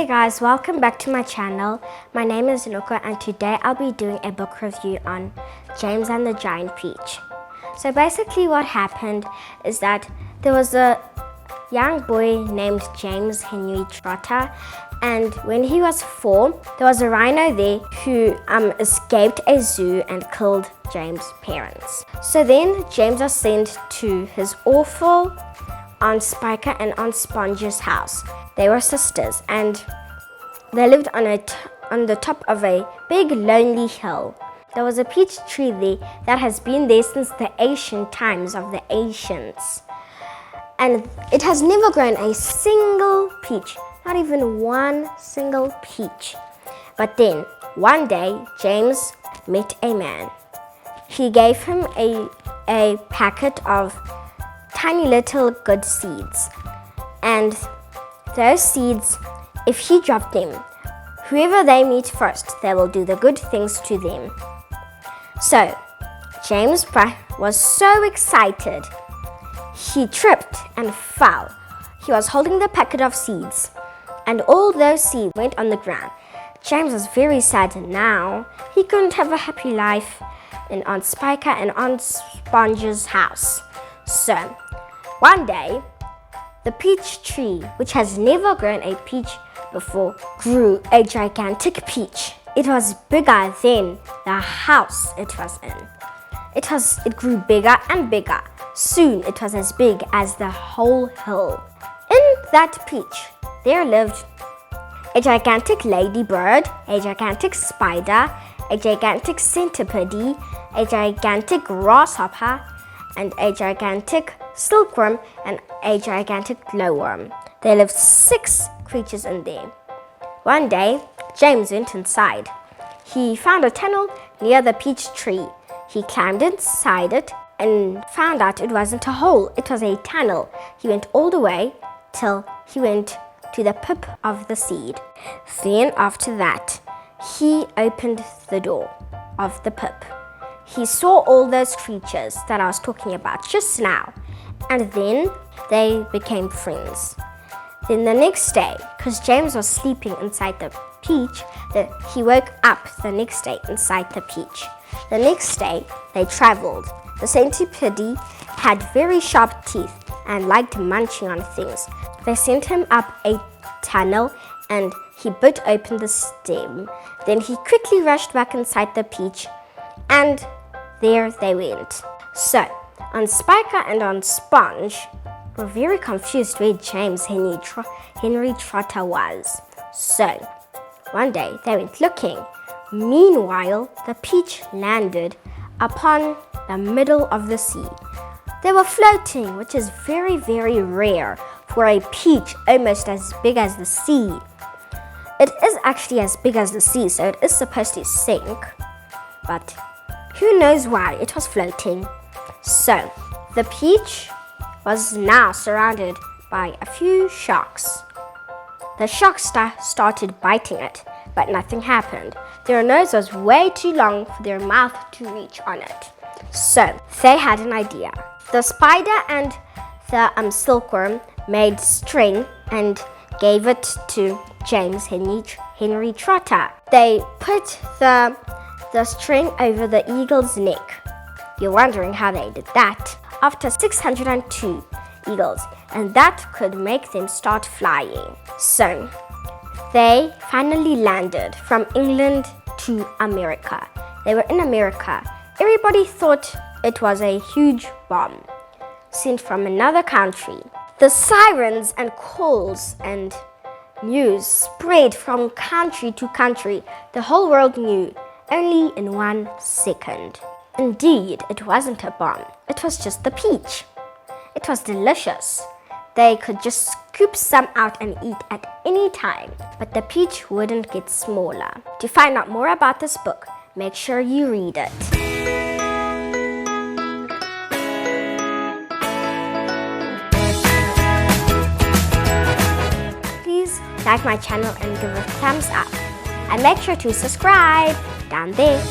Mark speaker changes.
Speaker 1: guys, welcome back to my channel. My name is Noko and today I'll be doing a book review on James and the Giant Peach. So basically what happened is that there was a young boy named James Henry Trotter, and when he was 4, there was a rhino there who escaped a zoo and killed James' parents. So then James was sent to his awful Aunt Spiker and Aunt Sponge's house. They were sisters and they lived on the top of a big lonely hill. There was a peach tree there that has been there since the ancient times of the ancients. And it has never grown a single peach, not even one single peach. But then, one day, James met a man. He gave him a packet of tiny little good seeds. And those seeds, if he dropped them, whoever they meet first, they will do the good things to them. So, James was so excited. He tripped and fell. He was holding the packet of seeds, and all those seeds went on the ground. James was very sad now. He couldn't have a happy life in Aunt Spiker and Aunt Sponge's house. So, one day, the peach tree, which has never grown a peach before, grew a gigantic peach. It was bigger than the house it was in. It grew bigger and bigger. Soon it was as big as the whole hill. In that peach, there lived a gigantic ladybird, a gigantic spider, a gigantic centipede, a gigantic grasshopper, and a gigantic silkworm and a gigantic glowworm. There lived 6 creatures in there. One day, James went inside. He found a tunnel near the peach tree. He climbed inside it and found out it wasn't a hole, it was a tunnel. He went all the way till he went to the pip of the seed. Then after that, he opened the door of the pip. He saw all those creatures that I was talking about just now, and then they became friends. Then the next day, because James was sleeping inside the peach, he woke up the next day inside the peach. The next day, they traveled. The centipede had very sharp teeth and liked munching on things. They sent him up a tunnel and he bit open the stem. Then he quickly rushed back inside the peach, and there they went. So, Aunt Spiker and Aunt Sponge were very confused where James Henry Trotter was. So, one day they went looking. Meanwhile, the peach landed upon the middle of the sea. They were floating, which is very, very rare for a peach almost as big as the sea. It is actually as big as the sea, so it is supposed to sink. But who knows why it was floating. So, the peach was now surrounded by a few sharks. The sharks started biting it, but nothing happened. Their nose was way too long for their mouth to reach on it. So, they had an idea. The spider and the silkworm made string and gave it to James Henry Trotter. They put the string over the eagle's neck. You're wondering how they did that. After 602 eagles, and that could make them start flying. So, they finally landed from England to America. They were in America. Everybody thought it was a huge bomb sent from another country. The sirens and calls and news spread from country to country. The whole world knew, only in 1 second. Indeed, it wasn't a bomb. It was just the peach. It was delicious. They could just scoop some out and eat at any time. But the peach wouldn't get smaller. To find out more about this book, make sure you read it. Please like my channel and give it a thumbs up. And make sure to subscribe down there.